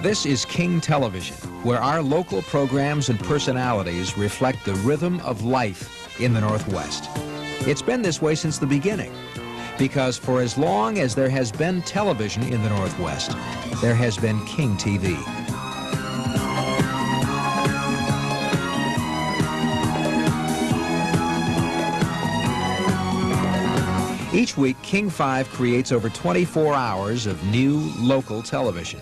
This is King Television, where our local programs and personalities reflect the rhythm of life in the Northwest. It's been this way since the beginning, because for as long as there has been television in the Northwest, there has been King TV. Each week, King 5 creates over 24 hours of new local television.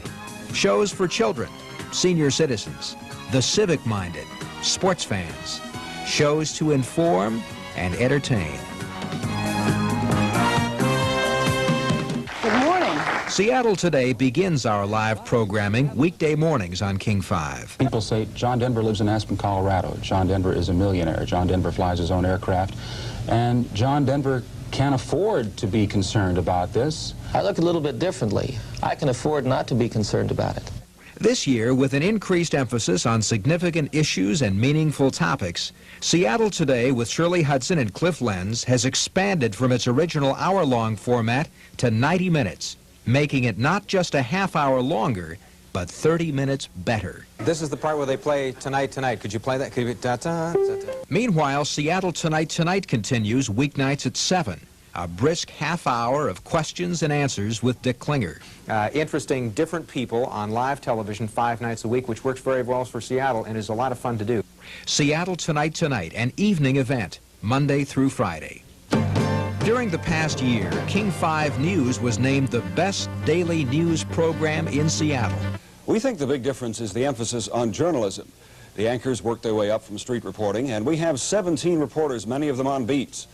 Shows for children, senior citizens, the civic-minded, sports fans. Shows to inform and entertain. Good morning. Seattle Today begins our live programming weekday mornings on King 5. People say John Denver lives in Aspen, Colorado. John Denver is a millionaire. John Denver flies his own aircraft. And John Denver can't afford to be concerned about this. I look a little bit differently. I can afford not to be concerned about it. This year, with an increased emphasis on significant issues and meaningful topics, Seattle Today with Shirley Hudson and Cliff Lenz has expanded from its original hour-long format to 90 minutes, making it not just a half hour longer, but 30 minutes better. This is the part where they play Tonight, Tonight. Could you play that? Could you, da, da, da, da. Meanwhile, Seattle Tonight Tonight continues weeknights at 7. A brisk half hour of questions and answers with Dick Klinger. Interesting, different people on live television 5 nights a week, which works very well for Seattle and is a lot of fun to do. Seattle Tonight Tonight, an evening event, Monday through Friday. During the past year, King 5 News was named the best daily news program in Seattle. We think the big difference is the emphasis on journalism. The anchors work their way up from street reporting, and we have 17 reporters, many of them on beats,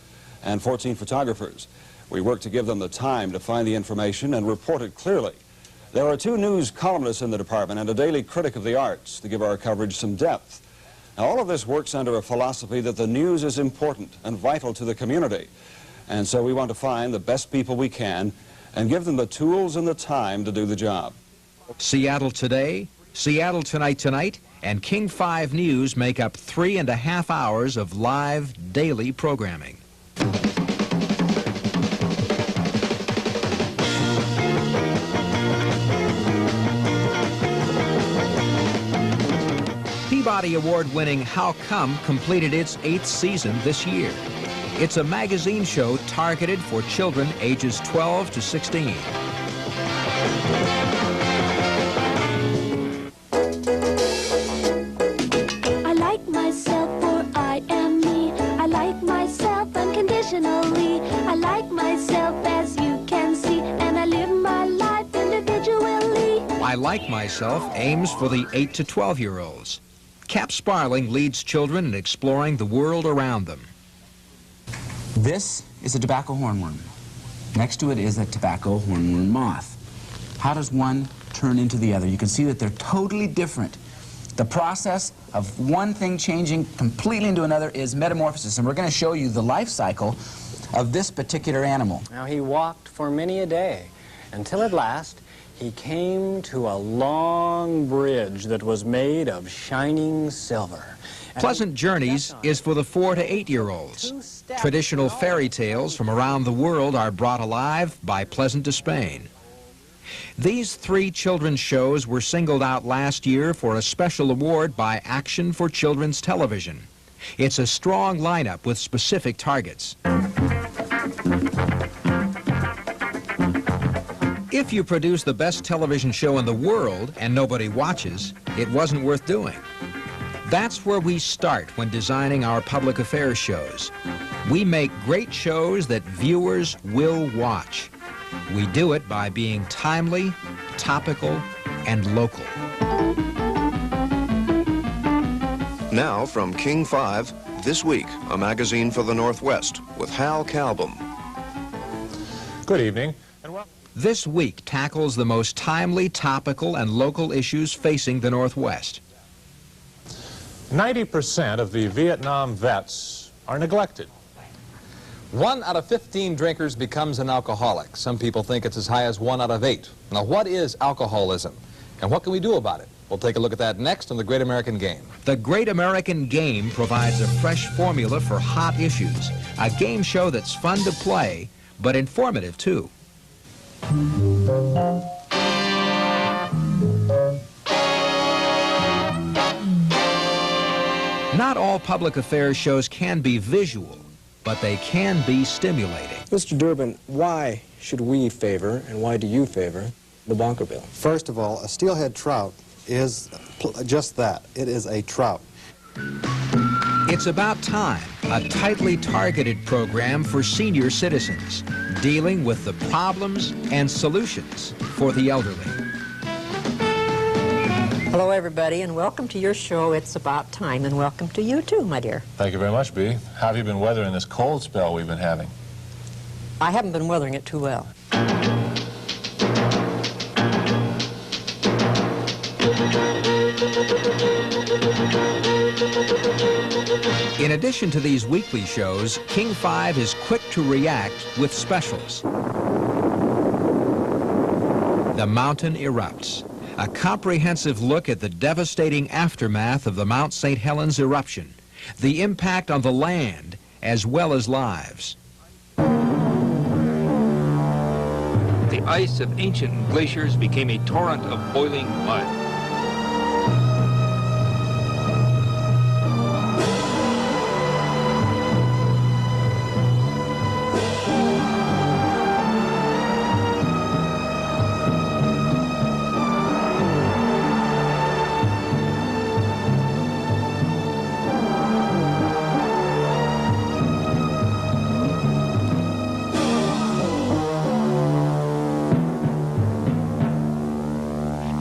and 14 photographers. We work to give them the time to find the information and report it clearly. There are 2 news columnists in the department and a daily critic of the arts to give our coverage some depth. Now, all of this works under a philosophy that the news is important and vital to the community. And so we want to find the best people we can and give them the tools and the time to do the job. Seattle Today, Seattle Tonight Tonight, and King 5 News make up 3.5 hours of live daily programming. Peabody Award-winning How Come completed its 8th season this year. It's a magazine show targeted for children ages 12 to 16. I like myself for I am me. I like myself unconditionally. I like myself as you can see, and I live my life individually. I Like Myself aims for the 8 to 12-year-olds. Cap Sparling leads children in exploring the world around them. This is a tobacco hornworm. Next to it is a tobacco hornworm moth. How does one turn into the other? You can see that they're totally different. The process of one thing changing completely into another is metamorphosis, and we're going to show you the life cycle of this particular animal. Now, he walked for many a day, until at last he came to a long bridge that was made of shining silver. Pleasant Journeys is for the 4 to 8-year-olds. Traditional fairy tales from around the world are brought alive by Pleasant to Spain. These 3 children's shows were singled out last year for a special award by Action for Children's Television. It's a strong lineup with specific targets. If you produce the best television show in the world and nobody watches, it wasn't worth doing. That's where we start when designing our public affairs shows. We make great shows that viewers will watch. We do it by being timely, topical, and local. Now from King 5, This Week, a magazine for the Northwest, with Hal Calbum. Good evening. This Week tackles the most timely, topical, and local issues facing the Northwest. 90% of the Vietnam vets are neglected. 1 out of 15 drinkers becomes an alcoholic. Some people think it's as high as 1 out of 8. Now, what is alcoholism, and what can we do about it? We'll take a look at that next on The Great American Game. The Great American Game provides a fresh formula for hot issues. A game show that's fun to play, but informative, too. Not all public affairs shows can be visual, but they can be stimulating. Mr. Durbin, why should we favor, and why do you favor, the bonker bill? First of all, a steelhead trout is just that. It is a trout. It's About Time, a tightly targeted program for senior citizens, dealing with the problems and solutions for the elderly. Hello, everybody, and welcome to your show, It's About Time, and welcome to you, too, my dear. Thank you very much, Bea. How have you been weathering this cold spell we've been having? I haven't been weathering it too well. In addition to these weekly shows, King 5 is quick to react with specials. The mountain erupts. A comprehensive look at the devastating aftermath of the Mount St. Helens eruption, the impact on the land as well as lives. The ice of ancient glaciers became a torrent of boiling mud.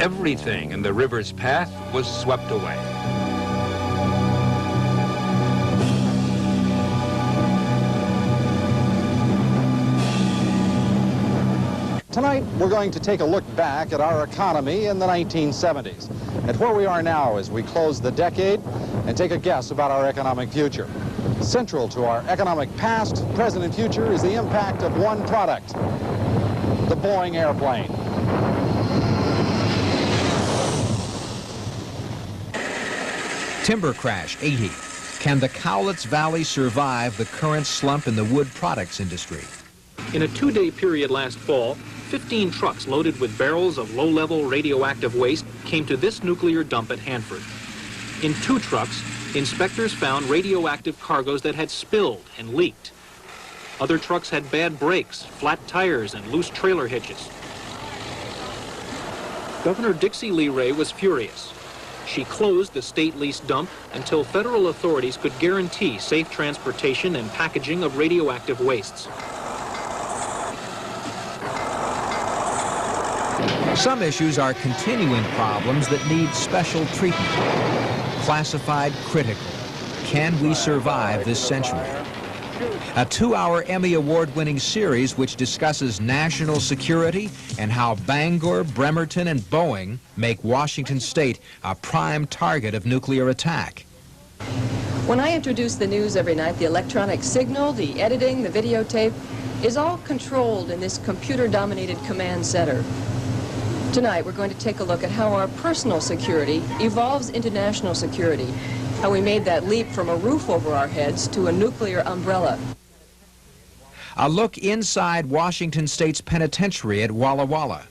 Everything in the river's path was swept away. Tonight, we're going to take a look back at our economy in the 1970s, at where we are now as we close the decade and take a guess about our economic future. Central to our economic past, present, and future is the impact of one product, the Boeing airplane. Timber crash 80. Can the Cowlitz Valley survive the current slump in the wood products industry? In a 2-day period last fall, 15 trucks loaded with barrels of low-level radioactive waste came to this nuclear dump at Hanford. In 2 trucks, inspectors found radioactive cargoes that had spilled and leaked. Other trucks had bad brakes, flat tires, and loose trailer hitches. Governor Dixie Lee Ray was furious. She closed the state-leased dump until federal authorities could guarantee safe transportation and packaging of radioactive wastes. Some issues are continuing problems that need special treatment. Classified critical. Can we survive this century? A 2-hour Emmy Award-winning series which discusses national security and how Bangor, Bremerton, and Boeing make Washington State a prime target of nuclear attack. When I introduce the news every night, the electronic signal, the editing, the videotape is all controlled in this computer-dominated command center. Tonight, we're going to take a look at how our personal security evolves into national security, how we made that leap from a roof over our heads to a nuclear umbrella. A look inside Washington State's penitentiary at Walla Walla.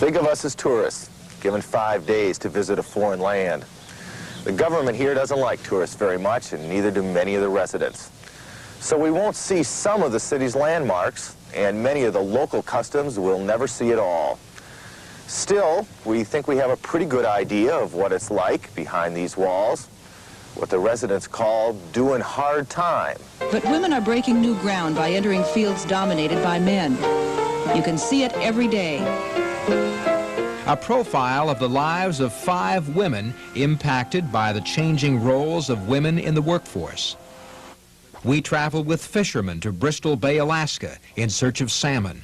Think of us as tourists, given 5 days to visit a foreign land. The government here doesn't like tourists very much, and neither do many of the residents. So we won't see some of the city's landmarks, and many of the local customs we'll never see at all. Still, we think we have a pretty good idea of what it's like behind these walls, what the residents call doing hard time. But women are breaking new ground by entering fields dominated by men. You can see it every day. A profile of the lives of 5 women impacted by the changing roles of women in the workforce. We traveled with fishermen to Bristol Bay, Alaska, in search of salmon.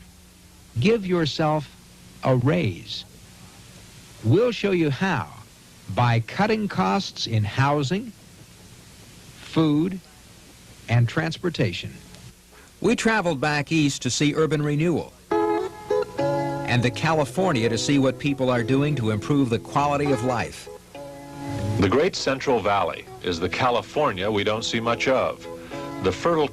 Give yourself a raise. We'll show you how by cutting costs in housing, food, and transportation. We traveled back east to see urban renewal and to California to see what people are doing to improve the quality of life. The Great Central Valley is the California we don't see much of. The fertile